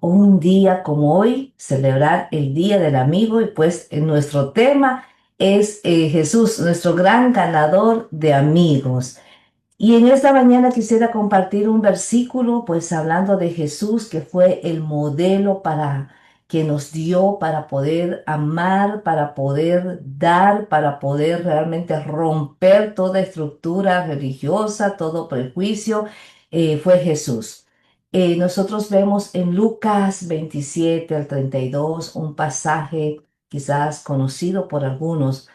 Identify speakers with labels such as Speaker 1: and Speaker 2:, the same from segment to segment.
Speaker 1: Un día como hoy, celebrar el Día del Amigo y pues nuestro tema es Jesús, nuestro gran ganador de amigos. Y en esta mañana quisiera compartir un versículo, pues hablando de Jesús, que fue el modelo para que nos dio para poder amar, para poder dar, para poder realmente romper toda estructura religiosa, todo prejuicio, fue Jesús. Nosotros vemos en Lucas 27 al 32 un pasaje quizás conocido por algunos.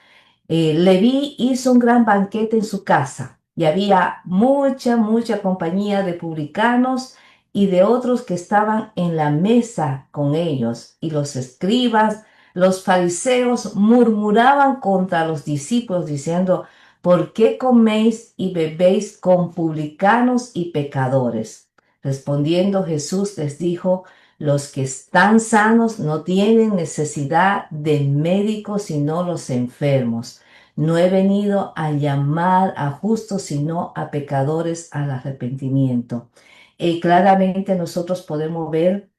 Speaker 1: Leví hizo un gran banquete en su casa y había mucha compañía de publicanos y de otros que estaban en la mesa con ellos. Y los escribas, los fariseos murmuraban contra los discípulos diciendo, ¿por qué coméis y bebéis con publicanos y pecadores? Respondiendo Jesús les dijo, los que están sanos no tienen necesidad de médicos sino los enfermos. No he venido a llamar a justos, sino a pecadores al arrepentimiento. Claramente nosotros podemos ver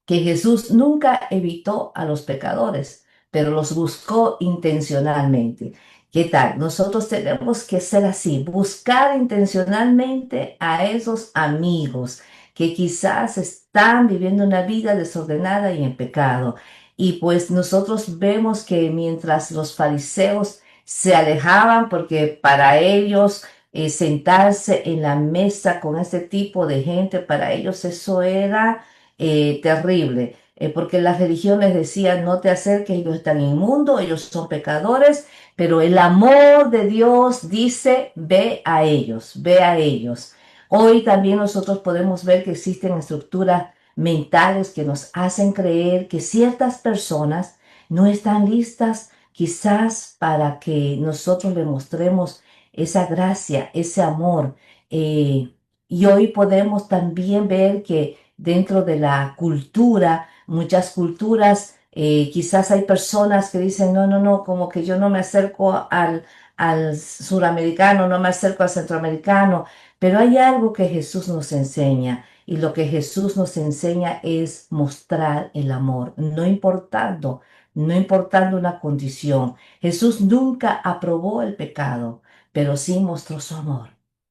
Speaker 1: que Jesús nunca evitó a los pecadores, pero los buscó intencionalmente. ¿Qué tal? Nosotros tenemos que ser así, buscar intencionalmente a esos amigos que quizás están viviendo una vida desordenada y en pecado. Y pues nosotros vemos que mientras los fariseos se alejaban, porque para ellos sentarse en la mesa con ese tipo de gente, para ellos eso era terrible, porque las religiones decían no te acerques, ellos están inmundos, ellos son pecadores, pero el amor de Dios dice ve a ellos, ve a ellos. Hoy también nosotros podemos ver que existen estructuras mentales que nos hacen creer que ciertas personas no están listas quizás para que nosotros le mostremos esa gracia, ese amor. eh, y hoy podemos también ver que dentro de la cultura, muchas culturas, quizás hay personas que dicen, no, como que yo no me acerco al suramericano, no me acerco al centroamericano, pero hay algo que Jesús nos enseña y lo que Jesús nos enseña es mostrar el amor, no importando una condición. Jesús nunca aprobó el pecado, pero sí mostró su amor.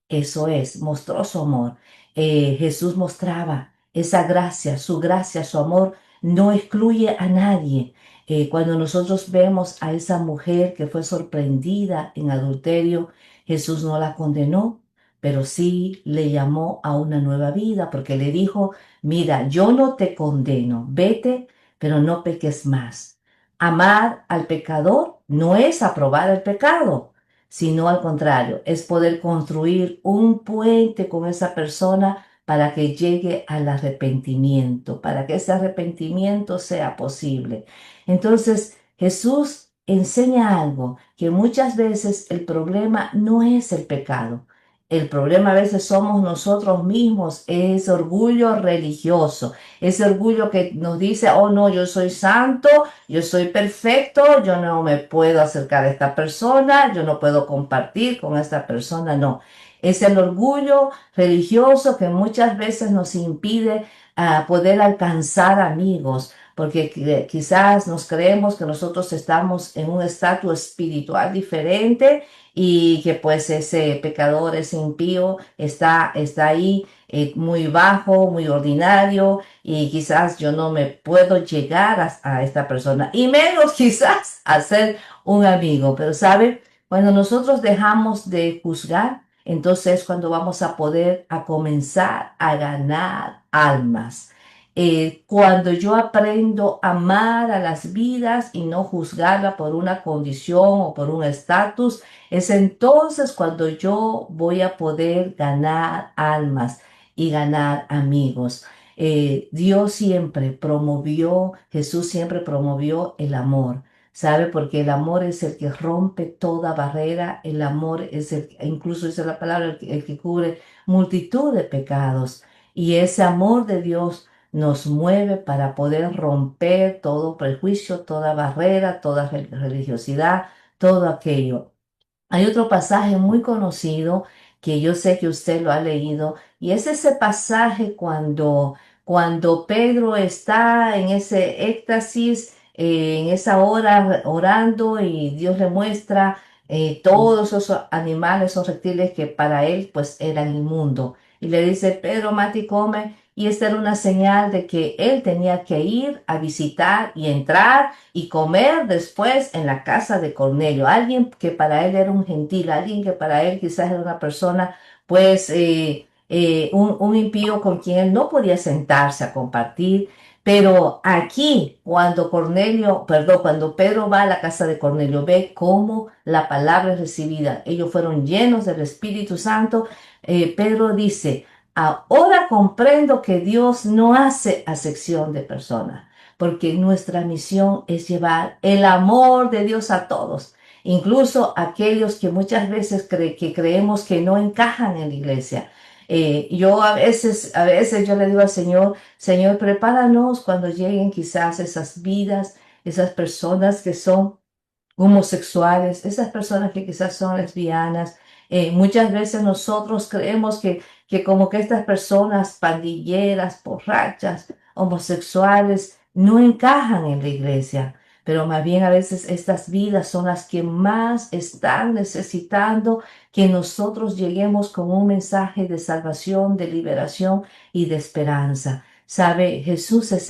Speaker 1: Eso es, mostró su amor. Jesús mostraba esa gracia, su amor no excluye a nadie. Cuando nosotros vemos a esa mujer que fue sorprendida en adulterio, Jesús no la condenó, pero sí le llamó a una nueva vida porque le dijo, mira, yo no te condeno, vete, pero no peques más. Amar al pecador no es aprobar el pecado, sino al contrario, es poder construir un puente con esa persona para que llegue al arrepentimiento, para que ese arrepentimiento sea posible. Entonces, Jesús enseña algo, que muchas veces el problema no es el pecado. El problema a veces somos nosotros mismos, es orgullo religioso, ese orgullo que nos dice, oh no, yo soy santo, yo soy perfecto, yo no me puedo acercar a esta persona, yo no puedo compartir con esta persona, no. Es el orgullo religioso que muchas veces nos impide poder alcanzar amigos, porque quizás nos creemos que nosotros estamos en un estatus espiritual diferente y que pues ese pecador, ese impío está ahí muy bajo, muy ordinario y quizás yo no me puedo llegar a esta persona y menos quizás a ser un amigo, pero ¿sabe? Cuando nosotros dejamos de juzgar, entonces cuando vamos a poder a comenzar a ganar almas. Cuando yo aprendo a amar a las vidas y no juzgarla por una condición o por un estatus, es entonces cuando yo voy a poder ganar almas y ganar amigos. Dios siempre promovió, Jesús siempre promovió el amor. ¿Sabe? Porque el amor es el que rompe toda barrera, el amor es el, incluso dice la palabra, el que cubre multitud de pecados. Y ese amor de Dios nos mueve para poder romper todo prejuicio, toda barrera, toda religiosidad, todo aquello. Hay otro pasaje muy conocido que yo sé que usted lo ha leído y es ese pasaje cuando Pedro está en ese éxtasis, en esa hora orando y Dios le muestra todos esos animales, esos reptiles que para él pues eran inmundos. Y le dice, Pedro, mate y come. Y esta era una señal de que él tenía que ir a visitar y entrar y comer después en la casa de Cornelio. Alguien que para él era un gentil, alguien que para él quizás era una persona pues un impío con quien él no podía sentarse a compartir. Pero aquí, cuando Cornelio, perdón, cuando Pedro va a la casa de Cornelio, ve cómo la palabra es recibida. Ellos fueron llenos del Espíritu Santo. Pedro dice, ahora comprendo que Dios no hace acepción de personas, porque nuestra misión es llevar el amor de Dios a todos, incluso aquellos que muchas veces que creemos que no encajan en la iglesia. Yo a veces yo le digo al Señor, Señor, prepáranos cuando lleguen quizás esas vidas, esas personas que son homosexuales, esas personas que quizás son lesbianas. Muchas veces nosotros creemos que como que estas personas pandilleras, borrachas, homosexuales, no encajan en la iglesia. Pero más bien a veces estas vidas son las que más están necesitando que nosotros lleguemos con un mensaje de salvación, de liberación y de esperanza. ¿Sabe? Jesús se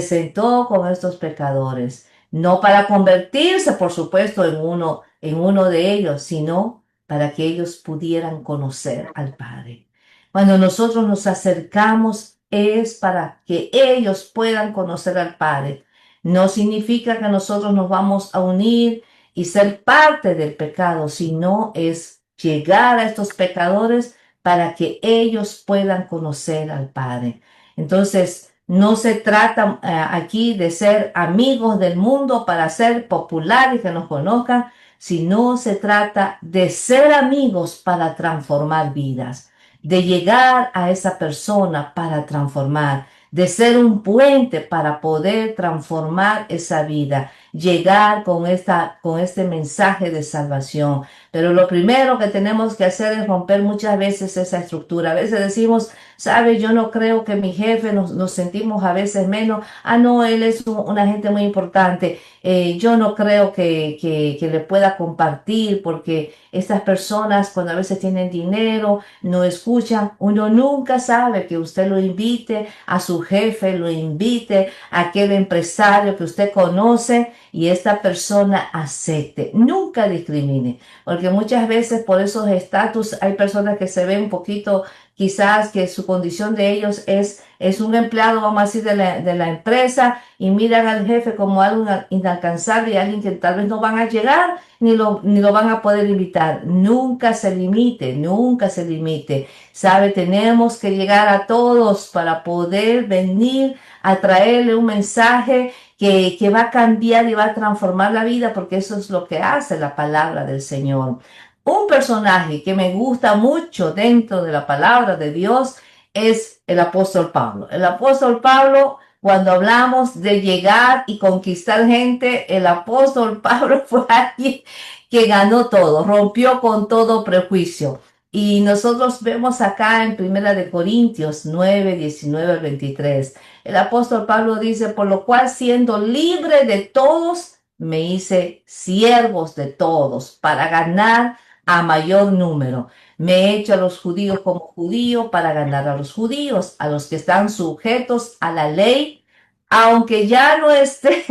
Speaker 1: sentó con estos pecadores no para convertirse, por supuesto, en uno de ellos, sino para que ellos pudieran conocer al Padre. Cuando nosotros nos acercamos es para que ellos puedan conocer al Padre. No significa que nosotros nos vamos a unir y ser parte del pecado, sino es llegar a estos pecadores para que ellos puedan conocer al Padre. Entonces, no se trata aquí de ser amigos del mundo para ser populares y que nos conozcan, sino se trata de ser amigos para transformar vidas, de llegar a esa persona para transformar, de ser un puente para poder transformar esa vida, llegar con este mensaje de salvación. Pero lo primero que tenemos que hacer es romper muchas veces esa estructura. A veces decimos, sabe, yo no creo que mi jefe nos sentimos a veces menos. Ah, no, él es una gente muy importante. Yo no creo que le pueda compartir porque estas personas cuando a veces tienen dinero no escuchan. Uno nunca sabe que usted lo invite a su jefe, lo invite a aquel empresario que usted conoce y esta persona acepte. Nunca discrimine, porque muchas veces por esos estatus hay personas que se ven un poquito quizás que su condición de ellos es un empleado, vamos a decir, de la empresa y miran al jefe como algo inalcanzable y alguien que tal vez no van a llegar ni lo van a poder invitar. Nunca se limite, nunca se limite. Sabe, tenemos que llegar a todos para poder venir a traerle un mensaje que va a cambiar y va a transformar la vida, porque eso es lo que hace la palabra del Señor. Un personaje que me gusta mucho dentro de la palabra de Dios es el apóstol Pablo. El apóstol Pablo, cuando hablamos de llegar y conquistar gente, el apóstol Pablo fue alguien que ganó todo, rompió con todo prejuicio. Y nosotros vemos acá en Primera de Corintios 9, 19 al 23. El apóstol Pablo dice, por lo cual siendo libre de todos, me hice siervos de todos para ganar a mayor número. Me he hecho a los judíos como judío para ganar a los judíos, a los que están sujetos a la ley, aunque ya no esté,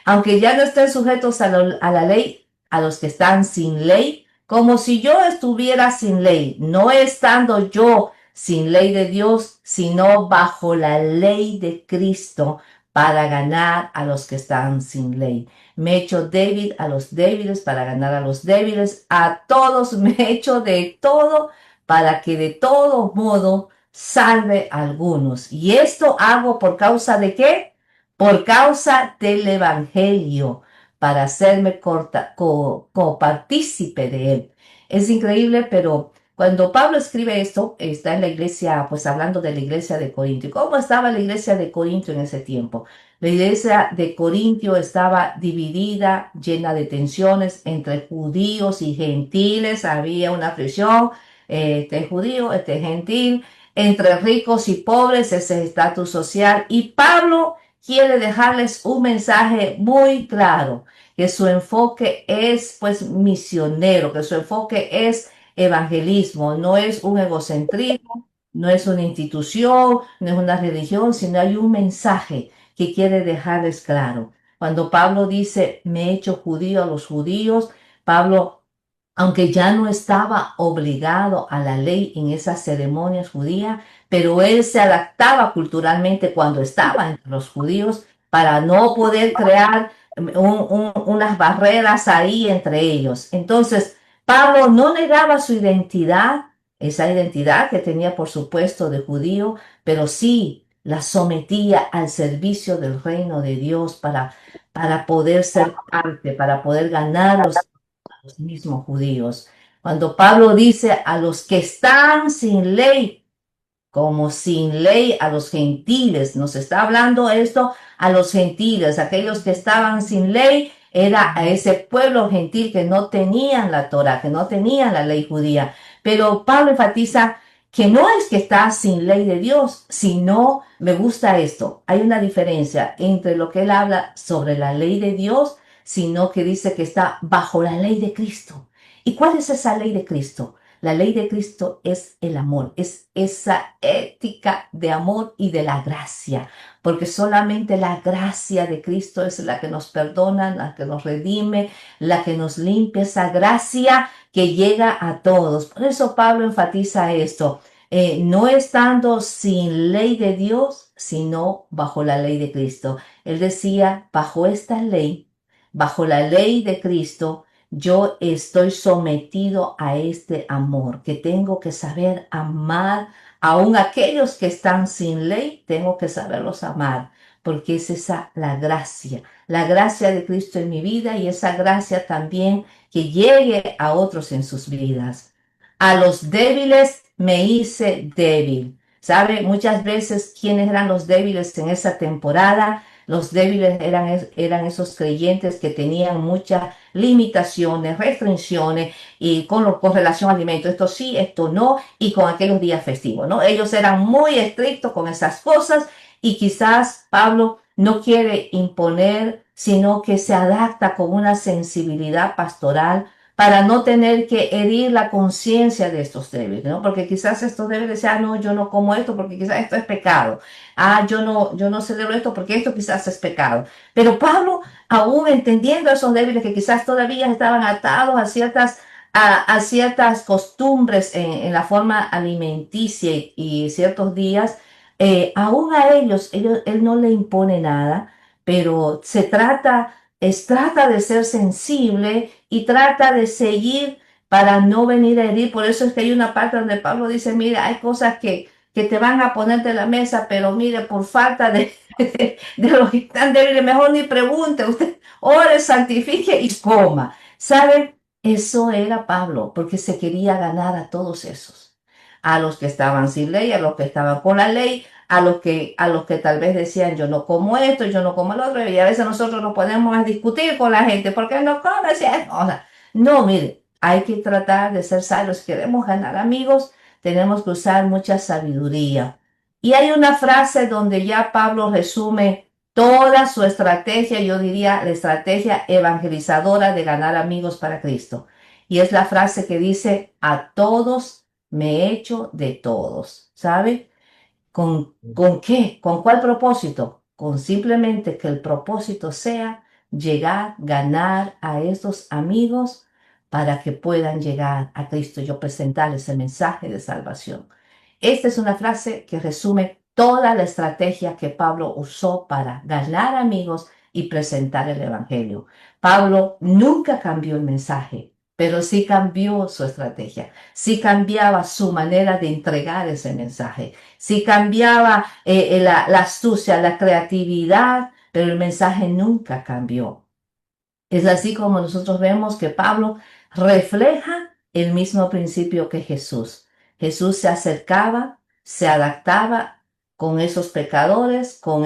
Speaker 1: aunque ya no estén sujetos a la ley, a los que están sin ley, como si yo estuviera sin ley, no estando yo sin ley de Dios, sino bajo la ley de Cristo para ganar a los que están sin ley. Me he hecho débil a los débiles para ganar a los débiles. A todos me he hecho de todo para que de todo modo salve a algunos. ¿Y esto hago por causa de qué? Por causa del Evangelio, para hacerme copartícipe de él. Es increíble, pero cuando Pablo escribe esto, está en la iglesia, pues hablando de la iglesia de Corinto. ¿Cómo estaba la iglesia de Corinto en ese tiempo? La iglesia de Corintio estaba dividida, llena de tensiones entre judíos y gentiles. Había una fricción, este judío, este gentil. entre ricos y pobres, ese es estatus social. Y Pablo quiere dejarles un mensaje muy claro, que su enfoque es pues misionero, que su enfoque es evangelismo, no es un egocentrismo, no es una institución, no es una religión, sino hay un mensaje que quiere dejarles claro. Cuando Pablo dice, me he hecho judío a los judíos, Pablo, aunque ya no estaba obligado a la ley en esas ceremonias judías, pero él se adaptaba culturalmente cuando estaba entre los judíos para no poder crear unas barreras ahí entre ellos. Entonces, Pablo no negaba su identidad, esa identidad que tenía por supuesto de judío, pero sí la sometía al servicio del reino de Dios para poder ser parte, para poder ganarlos los mismos judíos. Cuando Pablo dice a los que están sin ley, como sin ley a los gentiles, nos está hablando esto a los gentiles, aquellos que estaban sin ley, era a ese pueblo gentil que no tenían la Torah, que no tenían la ley judía. Pero Pablo enfatiza que no es que está sin ley de Dios, sino, me gusta esto, hay una diferencia entre lo que él habla sobre la ley de Dios, sino que dice que está bajo la ley de Cristo. ¿Y cuál es esa ley de Cristo? La ley de Cristo es el amor, es esa ética de amor y de la gracia, porque solamente la gracia de Cristo es la que nos perdona, la que nos redime, la que nos limpia, esa gracia que llega a todos. Por eso Pablo enfatiza esto, no estando sin ley de Dios, sino bajo la ley de Cristo. Él decía, bajo esta ley, bajo la ley de Cristo, yo estoy sometido a este amor, que tengo que saber amar, aun aquellos que están sin ley, tengo que saberlos amar, porque es esa la gracia de Cristo en mi vida y esa gracia también que llegue a otros en sus vidas. A los débiles me hice débil. ¿Sabe? Muchas veces, ¿quiénes eran los débiles en esa temporada? Los débiles eran esos creyentes que tenían muchas limitaciones, restricciones y con relación al alimento. Esto sí, esto no, y con aquellos días festivos, ¿no? Ellos eran muy estrictos con esas cosas y quizás Pablo no quiere imponer, sino que se adapta con una sensibilidad pastoral para no tener que herir la conciencia de estos débiles, ¿no? Porque quizás estos débiles decían, ah, no, yo no como esto porque quizás esto es pecado. Ah, yo no celebro esto porque esto quizás es pecado. Pero Pablo, aún entendiendo a esos débiles que quizás todavía estaban atados a ciertas costumbres en la forma alimenticia y ciertos días, aún a él no le impone nada, pero trata de ser sensible y trata de seguir para no venir a herir. Por eso es que hay una parte donde Pablo dice, mira, hay cosas que te van a poner de la mesa, pero mire, por falta de los que están débiles, mejor ni pregunte, usted ore, santifique y coma. ¿Saben? Eso era Pablo, porque se quería ganar a todos esos, a los que estaban sin ley, a los que estaban con la ley, a los que tal vez decían yo no como esto, yo no como el otro, y a veces nosotros nos podemos a discutir con la gente, ¿por qué no comes esto? O sea, no, mire, hay que tratar de ser sabios. Si queremos ganar amigos, tenemos que usar mucha sabiduría. Y hay una frase donde ya Pablo resume toda su estrategia, yo diría la estrategia evangelizadora de ganar amigos para Cristo. Y es la frase que dice, a todos me he hecho de todos, ¿sabe? ¿Con qué? ¿Con cuál propósito? Con simplemente que el propósito sea llegar, ganar a estos amigos para que puedan llegar a Cristo y yo presentarles el mensaje de salvación. Esta es una frase que resume toda la estrategia que Pablo usó para ganar amigos y presentar el Evangelio. Pablo nunca cambió el mensaje, pero sí cambió su estrategia, sí cambiaba su manera de entregar ese mensaje, sí cambiaba la astucia, la creatividad, pero el mensaje nunca cambió. Es así como nosotros vemos que Pablo refleja el mismo principio que Jesús. Jesús se acercaba, se adaptaba con esos pecadores, con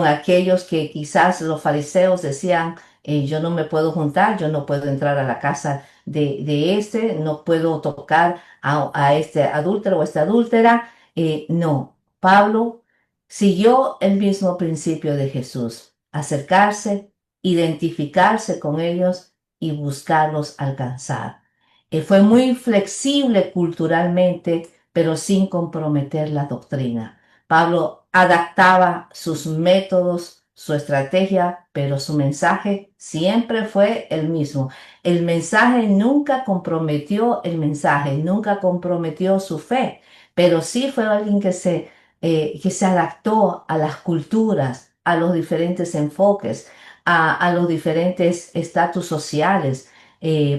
Speaker 1: aquellos que quizás los fariseos decían, yo no me puedo juntar, yo no puedo entrar a la casa de este, no puedo tocar a este adúltero o esta adúltera. No, Pablo siguió el mismo principio de Jesús, acercarse, identificarse con ellos y buscarlos alcanzar. Fue muy flexible culturalmente, pero sin comprometer la doctrina. Pablo adaptaba sus métodos, su estrategia, pero su mensaje siempre fue el mismo. El mensaje nunca comprometió el mensaje, nunca comprometió su fe, pero sí fue alguien que se adaptó a las culturas, a los diferentes enfoques, a los diferentes estatus sociales.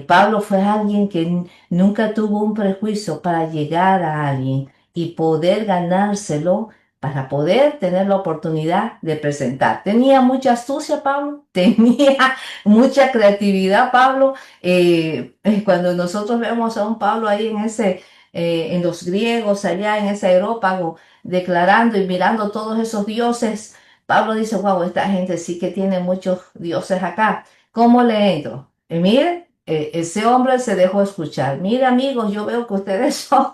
Speaker 1: Pablo fue alguien que nunca tuvo un prejuicio para llegar a alguien y poder ganárselo para poder tener la oportunidad de presentar. Tenía mucha astucia, Pablo, tenía mucha creatividad, Pablo. Cuando nosotros vemos a un Pablo ahí en los griegos, allá en ese aerópago, declarando y mirando todos esos dioses, Pablo dice, wow, esta gente sí que tiene muchos dioses acá. ¿Cómo le entro? Mire, ese hombre se dejó escuchar. Mire, amigos, yo veo que ustedes son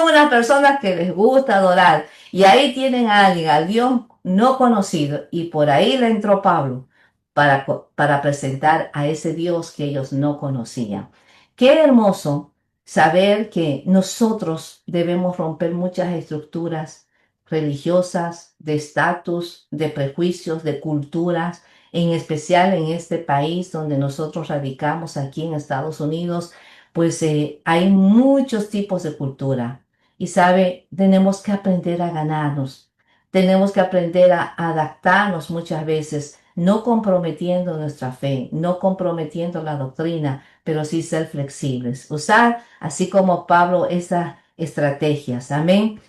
Speaker 1: unas personas que les gusta adorar. Y ahí tienen a alguien, al Dios no conocido. Y por ahí le entró Pablo para presentar a ese Dios que ellos no conocían. Qué hermoso saber que nosotros debemos romper muchas estructuras religiosas, de estatus, de prejuicios, de culturas, en especial en este país donde nosotros radicamos aquí en Estados Unidos, pues hay muchos tipos de cultura y sabe, tenemos que aprender a ganarnos, tenemos que aprender a adaptarnos muchas veces, no comprometiendo nuestra fe, no comprometiendo la doctrina, pero sí ser flexibles, usar así como Pablo esas estrategias, amén.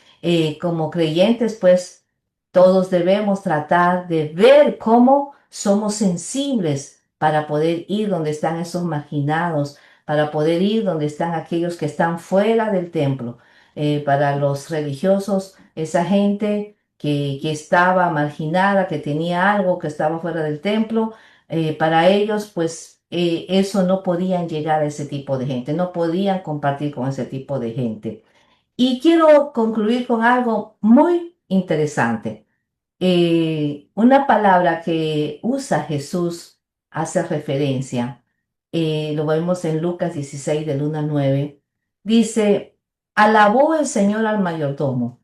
Speaker 1: Como creyentes, pues todos debemos tratar de ver cómo somos sensibles para poder ir donde están esos marginados, para poder ir donde están aquellos que están fuera del templo. Para los religiosos, esa gente que estaba marginada, que tenía algo, que estaba fuera del templo, para ellos, pues eso no podían llegar a ese tipo de gente, no podían compartir con ese tipo de gente. Y quiero concluir con algo muy interesante. Una palabra que usa Jesús hace referencia, lo vemos en Lucas 16 del 1 al 9, dice, alabó el Señor al mayordomo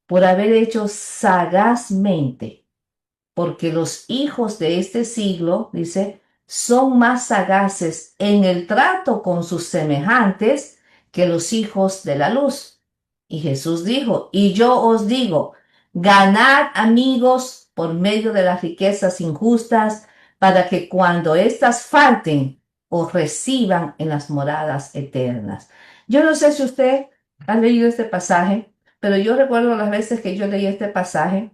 Speaker 1: por haber hecho sagazmente, porque los hijos de este siglo, dice, son más sagaces en el trato con sus semejantes que los hijos de la luz. Y Jesús dijo, y yo os digo, ganad amigos por medio de las riquezas injustas, para que cuando éstas falten, os reciban en las moradas eternas. Yo no sé si usted ha leído este pasaje, pero yo recuerdo las veces que yo leí este pasaje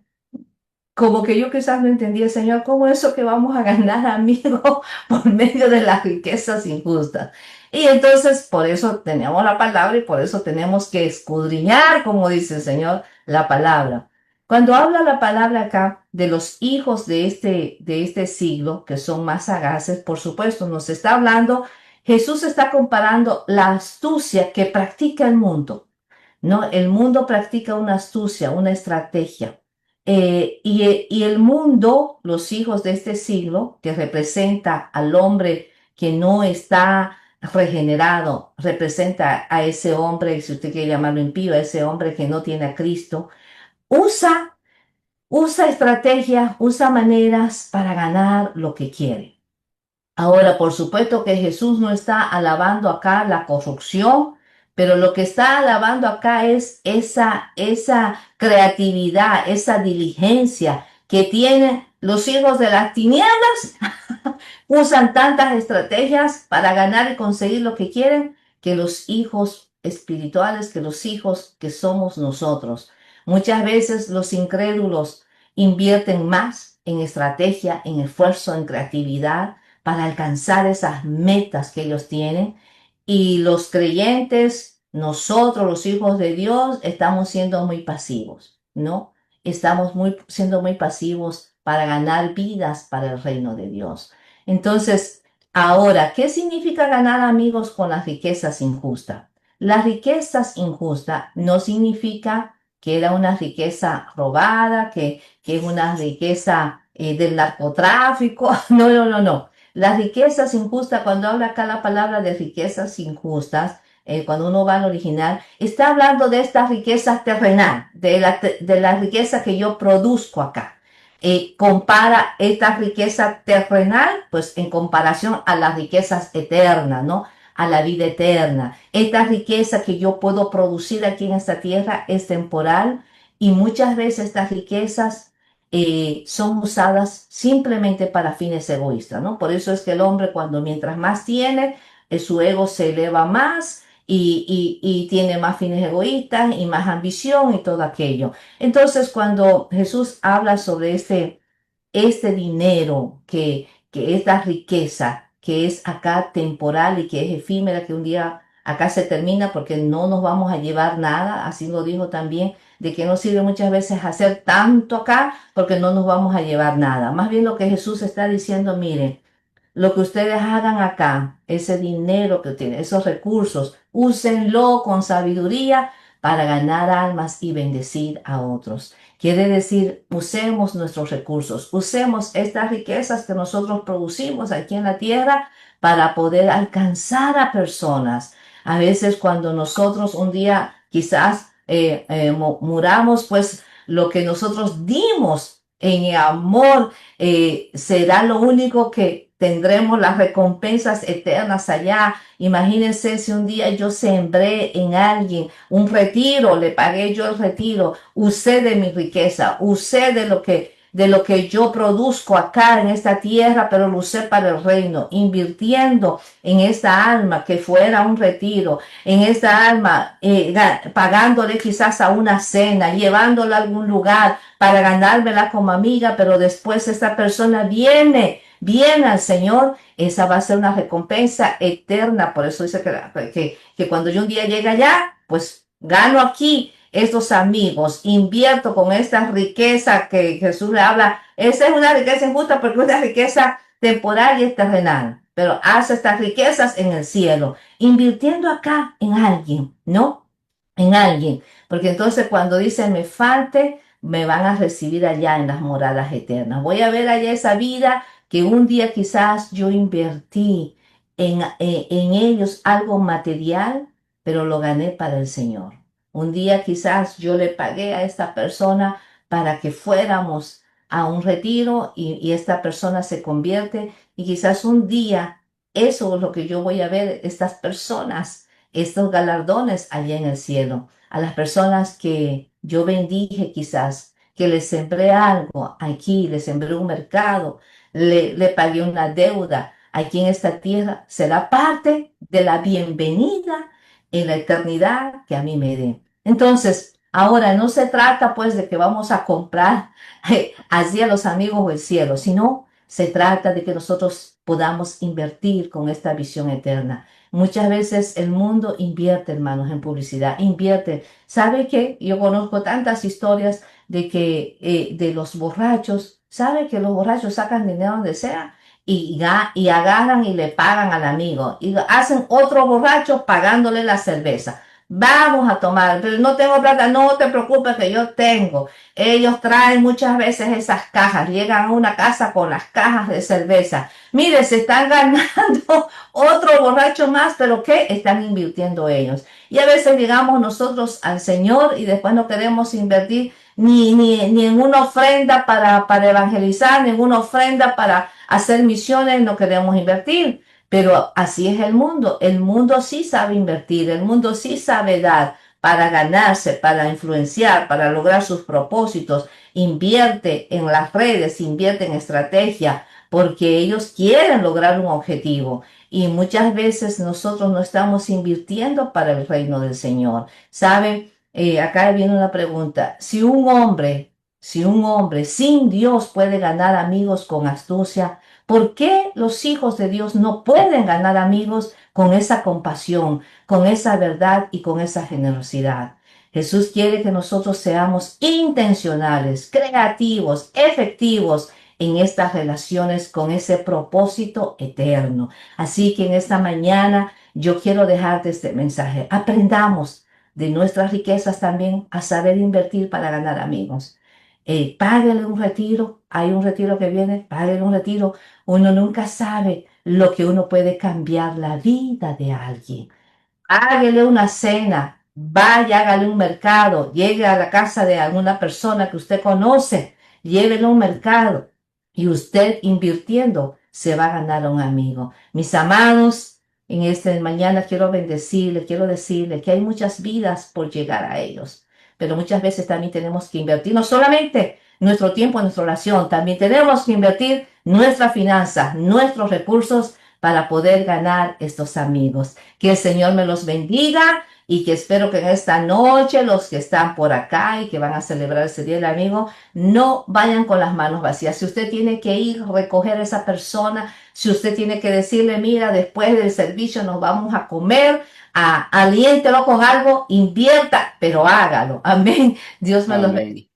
Speaker 1: como que yo quizás no entendía, Señor, ¿cómo eso que vamos a ganar, amigos, por medio de las riquezas injustas? Y entonces, por eso tenemos la palabra y por eso tenemos que escudriñar, como dice el Señor, la palabra. Cuando habla la palabra acá de los hijos de este siglo, que son más sagaces, por supuesto, nos está hablando, Jesús está comparando la astucia que practica el mundo, ¿no? El mundo practica una astucia, una estrategia. Y el mundo, los hijos de este siglo, que representa al hombre que no está regenerado, representa a ese hombre, si usted quiere llamarlo impío, a ese hombre que no tiene a Cristo, usa, usa estrategias, usa maneras para ganar lo que quiere. Ahora, por supuesto que Jesús no está alabando acá la corrupción, pero lo que está alabando acá es esa creatividad, esa diligencia que tienen los hijos de las tinieblas. Usan tantas estrategias para ganar y conseguir lo que quieren que los hijos espirituales, que los hijos que somos nosotros. Muchas veces los incrédulos invierten más en estrategia, en esfuerzo, en creatividad para alcanzar esas metas que ellos tienen. Y los creyentes, nosotros, los hijos de Dios, estamos siendo muy pasivos, ¿no? Estamos siendo muy pasivos para ganar vidas para el reino de Dios. Entonces, Ahora, ¿qué significa ganar amigos con las riquezas injustas? Las riquezas injustas no significa que era una riqueza robada, que es una riqueza del narcotráfico. No, no, no, no. Las riquezas injustas, cuando habla acá la palabra de riquezas injustas, cuando uno va al original, está hablando de esta riqueza terrenal, de la riqueza que yo produzco acá. Compara esta riqueza terrenal, pues en comparación a las riquezas eternas, ¿no? A la vida eterna. Esta riqueza que yo puedo producir aquí en esta tierra es temporal y muchas veces estas riquezas son usadas simplemente para fines egoístas, ¿no? Por eso es que el hombre cuando mientras más tiene, su ego se eleva más y tiene más fines egoístas y más ambición y todo aquello. Entonces, cuando Jesús habla sobre este dinero que es la riqueza, que es acá temporal y que es efímera, que un día acá se termina porque no nos vamos a llevar nada, así lo dijo también, de que no sirve muchas veces hacer tanto acá porque no nos vamos a llevar nada. Más bien lo que Jesús está diciendo, miren, lo que ustedes hagan acá, ese dinero que tienen, esos recursos, úsenlo con sabiduría para ganar almas y bendecir a otros. Quiere decir, usemos nuestros recursos, usemos estas riquezas que nosotros producimos aquí en la tierra para poder alcanzar a personas. A veces cuando nosotros un día quizás muramos, pues lo que nosotros dimos en amor será lo único que tendremos las recompensas eternas allá. Imagínense si un día yo sembré en alguien un retiro, le pagué yo el retiro, usé de mi riqueza, usé de lo que yo produzco acá en esta tierra, pero lo usé para el reino, invirtiendo en esta alma que fuera un retiro, en esta alma, pagándole quizás a una cena, llevándola a algún lugar para ganármela como amiga, pero después esta persona viene al Señor, esa va a ser una recompensa eterna. Por eso dice que cuando yo un día llegue allá, pues gano aquí estos amigos, invierto con esta riqueza que Jesús le habla. Esa es una riqueza injusta porque es una riqueza temporal y es terrenal, pero hace estas riquezas en el cielo, invirtiendo acá en alguien, ¿no? En alguien, porque entonces cuando dice me falte, me van a recibir allá en las moradas eternas. Voy a ver allá esa vida que un día quizás yo invertí en ellos algo material, pero lo gané para el Señor. Un día quizás yo le pagué a esta persona para que fuéramos a un retiro y esta persona se convierte y quizás un día eso es lo que yo voy a ver, estas personas, estos galardones allá en el cielo, a las personas que yo bendije quizás, que les sembré algo aquí, les sembré un mercado, le pagué una deuda aquí en esta tierra, será parte de la bienvenida en la eternidad que a mí me dé. Entonces, ahora no se trata pues de que vamos a comprar así a los amigos del cielo, sino se trata de que nosotros podamos invertir con esta visión eterna. Muchas veces el mundo invierte, hermanos, en publicidad, invierte. ¿Sabe qué? Yo conozco tantas historias de que de los borrachos, ¿sabe que los borrachos sacan dinero donde sea? Y agarran y le pagan al amigo y hacen otro borracho pagándole la cerveza. Vamos a tomar, pero no tengo plata, no te preocupes que yo tengo. Ellos traen muchas veces esas cajas, llegan a una casa con las cajas de cerveza. Mire, se están ganando otro borracho más, pero ¿qué están invirtiendo ellos? Y a veces llegamos nosotros al Señor y después no queremos invertir ni en una ofrenda para evangelizar, ni en una ofrenda para hacer misiones, no queremos invertir. Pero así es el mundo sí sabe invertir, el mundo sí sabe dar para ganarse, para influenciar, para lograr sus propósitos, invierte en las redes, invierte en estrategia, porque ellos quieren lograr un objetivo. Y muchas veces nosotros no estamos invirtiendo para el reino del Señor. ¿Saben? Acá viene una pregunta. Si un hombre sin Dios puede ganar amigos con astucia, ¿por qué los hijos de Dios no pueden ganar amigos con esa compasión, con esa verdad y con esa generosidad? Jesús quiere que nosotros seamos intencionales, creativos, efectivos en estas relaciones con ese propósito eterno. Así que en esta mañana yo quiero dejarte este mensaje. Aprendamos de nuestras riquezas también a saber invertir para ganar amigos. Páguele un retiro, hay un retiro que viene, páguele un retiro. Uno nunca sabe lo que uno puede cambiar la vida de alguien. Hágale una cena, vaya, hágale un mercado, llegue a la casa de alguna persona que usted conoce, llévele a un mercado y usted invirtiendo se va a ganar a un amigo. Mis amados, en esta mañana quiero bendecirle, quiero decirle que hay muchas vidas por llegar a ellos, pero muchas veces también tenemos que invertir, no solamente nuestro tiempo, nuestra oración, también tenemos que invertir nuestras finanzas, nuestros recursos para poder ganar estos amigos. Que el Señor me los bendiga y que espero que en esta noche los que están por acá y que van a celebrar ese Día del Amigo no vayan con las manos vacías. Si usted tiene que ir a recoger a esa persona, si usted tiene que decirle, mira, después del servicio nos vamos a comer, aliéntelo con algo, invierta, pero hágalo. Amén. Dios me los bendiga.
Speaker 2: Amén.